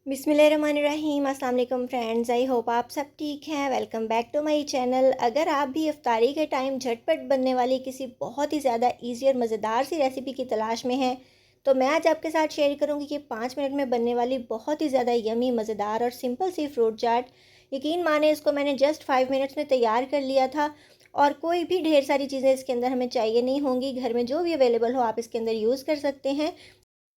बिस्मिल्लाहिर्रहमानिर्रहीम। अस्सलाम वालेकुम फ्रेंड्स, आई होप आप सब ठीक हैं। Welcome back to my channel. अगर आप भी इफ्तारी के टाइम झटपट बनने वाली किसी बहुत ही ज़्यादा इजी और मज़ेदार सी रेसिपी की तलाश में हैं, तो मैं आज आपके साथ शेयर करूंगी कि 5 मिनट में बनने वाली बहुत ही ज़्यादा यमी, मज़ेदार और सिंपल सी फ्रूट चाट। यकीन माने, इसको मैंने जस्ट 5 मिनट्स में तैयार कर लिया था और कोई भी ढेर सारी चीज़ें इसके अंदर हमें चाहिए नहीं होंगी। घर में जो भी अवेलेबल हो आप इसके अंदर यूज़ कर सकते हैं।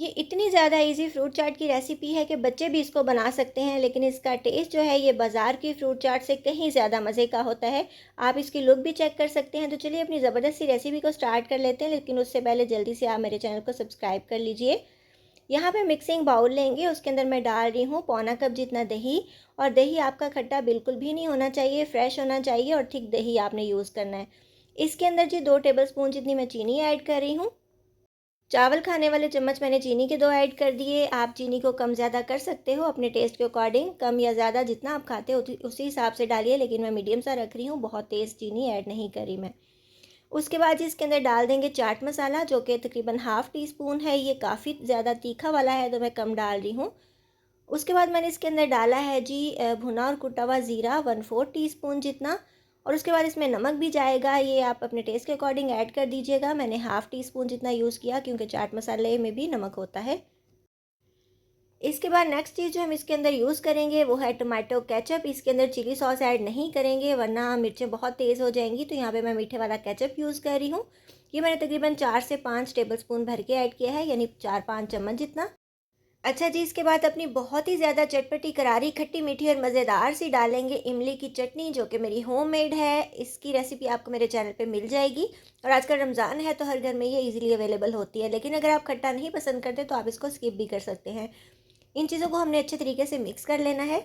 ये इतनी ज़्यादा इजी फ्रूट चाट की रेसिपी है कि बच्चे भी इसको बना सकते हैं, लेकिन इसका टेस्ट जो है ये बाज़ार की फ्रूट चाट से कहीं ज़्यादा मज़े का होता है। आप इसकी लुक भी चेक कर सकते हैं। तो चलिए अपनी ज़बरदस्त सी रेसिपी को स्टार्ट कर लेते हैं, लेकिन उससे पहले जल्दी से आप मेरे चैनल को सब्सक्राइब कर लीजिए। यहाँ पे मिक्सिंग बाउल लेंगे, उसके अंदर मैं डाल रही हूँ पौना कप जितना दही। और दही आपका खट्टा बिल्कुल भी नहीं होना चाहिए, फ्रेश होना चाहिए और थिक दही आपने यूज़ करना है। इसके अंदर जी 2 टेबल स्पून जितनी मैं चीनी ऐड कर रही हूँ। चावल खाने वाले चम्मच मैंने चीनी के 2 ऐड कर दिए। आप चीनी को कम ज़्यादा कर सकते हो अपने टेस्ट के अकॉर्डिंग, कम या ज़्यादा जितना आप खाते हो उसी हिसाब से डालिए, लेकिन मैं मीडियम सा रख रही हूँ, बहुत तेज़ चीनी ऐड नहीं करी मैं। उसके बाद जी इसके अंदर डाल देंगे चाट मसाला, जो कि तकरीबन हाफ़ टी स्पून है। ये काफ़ी ज़्यादा तीखा वाला है तो मैं कम डाल रही हूँ। उसके बाद मैंने इसके अंदर डाला है जी भुना और कुटा हुआ ज़ीरा 1/4 टीस्पून जितना। और उसके बाद इसमें नमक भी जाएगा, ये आप अपने टेस्ट के अकॉर्डिंग ऐड कर दीजिएगा। मैंने हाफ़ टी स्पून जितना यूज़ किया, क्योंकि चाट मसाले में भी नमक होता है। इसके बाद नेक्स्ट चीज़ जो हम इसके अंदर यूज़ करेंगे वो है टोमेटो केचप। इसके अंदर चिली सॉस ऐड नहीं करेंगे, वरना मिर्चें बहुत तेज़ हो जाएंगी। तो यहाँ पे मैं मीठे वाला केचप यूज़ कर रही हूँ। ये मैंने तकरीबन 4 से 5 टेबल स्पून भर के ऐड किया है, यानी 4-5 चम्मच जितना। अच्छा जी, इसके बाद अपनी बहुत ही ज़्यादा चटपटी, करारी, खट्टी मीठी और मज़ेदार सी डालेंगे इमली की चटनी, जो कि मेरी होममेड है। इसकी रेसिपी आपको मेरे चैनल पे मिल जाएगी। और आजकल रमज़ान है तो हर घर में ये इजीली अवेलेबल होती है, लेकिन अगर आप खट्टा नहीं पसंद करते तो आप इसको स्किप भी कर सकते हैं। इन चीज़ों को हमने अच्छे तरीके से मिक्स कर लेना है।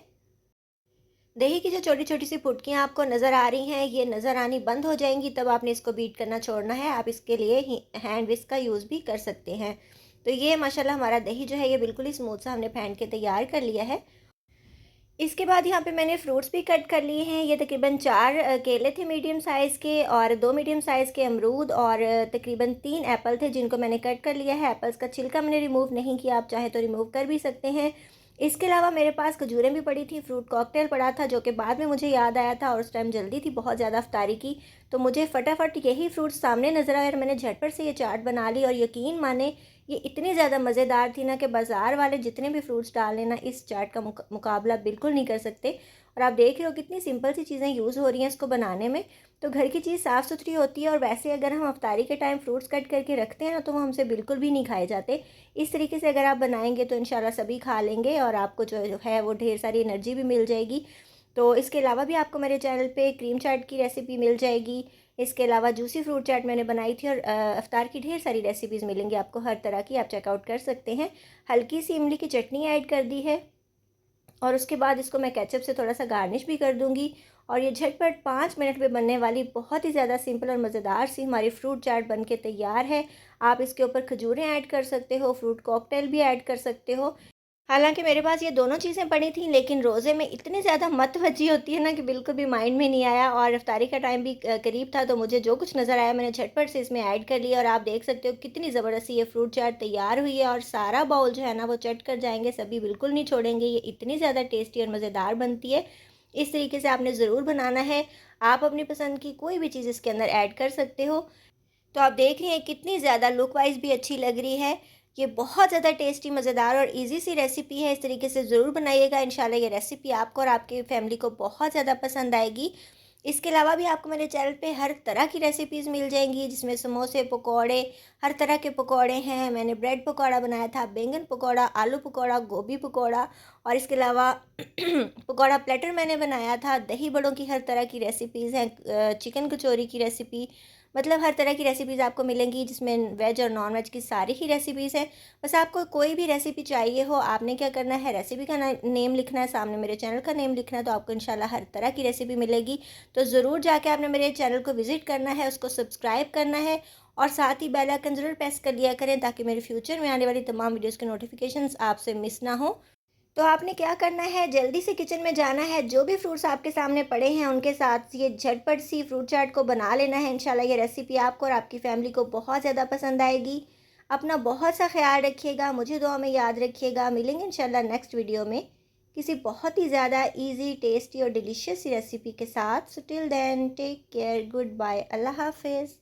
दही की जो छोटी छोटी सी फुटकियाँ आपको नज़र आ रही हैं, ये नज़र आनी बंद हो जाएंगी, तब आपने इसको बीट करना छोड़ना है। आप इसके लिए हैंड विस्क का यूज़ भी कर सकते हैं। तो ये माशाल्लाह हमारा दही जो है ये बिल्कुल ही स्मूथ सा हमने फेंट के तैयार कर लिया है। इसके बाद यहाँ पे मैंने फ्रूट्स भी कट कर लिए हैं। ये तकरीबन 4 केले थे मीडियम साइज़ के, और 2 मीडियम साइज़ के अमरूद, और तकरीबन 3 एप्पल थे, जिनको मैंने कट कर लिया है। एप्पल्स का छिलका मैंने रिमूव नहीं किया, आप चाहे तो रिमूव कर भी सकते हैं। इसके अलावा मेरे पास खजूरें भी पड़ी थी, फ्रूट कॉकटेल पड़ा था, जो कि बाद में मुझे याद आया था और उस टाइम जल्दी थी बहुत ज़्यादा अफ्तारी की। तो मुझे फटाफट यही फ्रूट्स सामने नज़र आए और मैंने झटपट से ये चाट बना ली। और यकीन माने, ये इतनी ज़्यादा मज़ेदार थी ना कि बाज़ार वाले जितने भी फ्रूट्स डाल लेना, इस चाट का मुकाबला बिल्कुल नहीं कर सकते। और आप देख रहे हो कितनी सिंपल सी चीज़ें यूज़ हो रही हैं इसको बनाने में। तो घर की चीज़ साफ़ सुथरी होती है, और वैसे अगर हम अफ्तारी के टाइम फ्रूट्स कट करके रखते हैं ना, तो वो हमसे बिल्कुल भी नहीं खाए जाते। इस तरीके से अगर आप बनाएंगे तो इंशाल्लाह सभी खा लेंगे, और आपको जो है वो ढेर सारी एनर्जी भी मिल जाएगी। तो इसके अलावा भी आपको मेरे चैनल पे क्रीम चाट की रेसिपी मिल जाएगी। इसके अलावा जूसी फ्रूट चाट मैंने बनाई थी, और अफ्तार की ढेर सारी रेसिपीज़ मिलेंगी आपको हर तरह की, आप चेकआउट कर सकते हैं। हल्की सी इमली की चटनी ऐड कर दी है, और उसके बाद इसको मैं केचप से थोड़ा सा गार्निश भी कर दूंगी। और ये झटपट 5 मिनट में बनने वाली बहुत ही ज़्यादा सिंपल और मज़ेदार सी हमारी फ्रूट चाट बन के तैयार है। आप इसके ऊपर खजूरें ऐड कर सकते हो, फ्रूट कॉकटेल भी ऐड कर सकते हो। हालाँकि मेरे पास ये दोनों चीज़ें पड़ी थी, लेकिन रोज़े में इतनी ज़्यादा मतवज्जी होती है ना कि बिल्कुल भी माइंड में नहीं आया, और इफ्तारी का टाइम भी करीब था, तो मुझे जो कुछ नज़र आया मैंने झटपट से इसमें ऐड कर लिया। और आप देख सकते हो कितनी ज़बरदस्त ये फ्रूट चाट तैयार हुई है, और सारा बाउल जो है ना वो चट कर जाएँगे सभी, बिल्कुल नहीं छोड़ेंगे। ये इतनी ज़्यादा टेस्टी और मज़ेदार बनती है। इस तरीके से आपने ज़रूर बनाना है। आप अपनी पसंद की कोई भी चीज़ इसके अंदर ऐड कर सकते हो। तो आप देख रही हैं कितनी ज़्यादा लुक वाइज़ भी अच्छी लग रही है। ये बहुत ज़्यादा टेस्टी, मज़ेदार और ईज़ी सी रेसिपी है। इस तरीके से ज़रूर बनाइएगा, इंशाल्लाह ये रेसिपी आपको और आपकी फैमिली को बहुत ज़्यादा पसंद आएगी। इसके अलावा भी आपको मेरे चैनल पे हर तरह की रेसिपीज़ मिल जाएंगी, जिसमें समोसे, पकौड़े, हर तरह के पकौड़े हैं। मैंने ब्रेड पकौड़ा बनाया था, बैंगन पकौड़ा, आलू पकौड़ा, गोभी पकौड़ा, और इसके अलावा पकौड़ा प्लेटर मैंने बनाया था। दही बड़ों की हर तरह की रेसिपीज़ हैं, चिकन कचौरी की रेसिपी, मतलब हर तरह की रेसिपीज़ आपको मिलेंगी, जिसमें वेज और नॉन वेज की सारी ही रेसिपीज़ हैं। बस आपको कोई भी रेसिपी चाहिए हो, आपने क्या करना है, रेसिपी का नेम लिखना है, सामने मेरे चैनल का नेम लिखना है, तो आपको इंशाल्लाह हर तरह की रेसिपी मिलेगी। तो ज़रूर जाके आपने मेरे चैनल को विज़िट करना है, उसको सब्सक्राइब करना है, और साथ ही बेल आइकन ज़रूर प्रेस कर लिया करें, ताकि मेरे फ्यूचर में आने वाली तमाम वीडियोज़ के नोटिफिकेशंस आपसे मिस ना हो। तो आपने क्या करना है, जल्दी से किचन में जाना है, जो भी फ्रूट्स आपके सामने पड़े हैं उनके साथ ये झटपट सी फ्रूट चाट को बना लेना है। इंशाल्लाह ये रेसिपी आपको और आपकी फैमिली को बहुत ज़्यादा पसंद आएगी। अपना बहुत सा ख्याल रखिएगा, मुझे दुआ में याद रखिएगा। मिलेंगे इंशाल्लाह नेक्स्ट वीडियो में किसी बहुत ही ज़्यादा इजी, टेस्टी और डिलीशियस सी रेसिपी के साथ। So till then take care, goodbye, अल्लाह हाफिज़।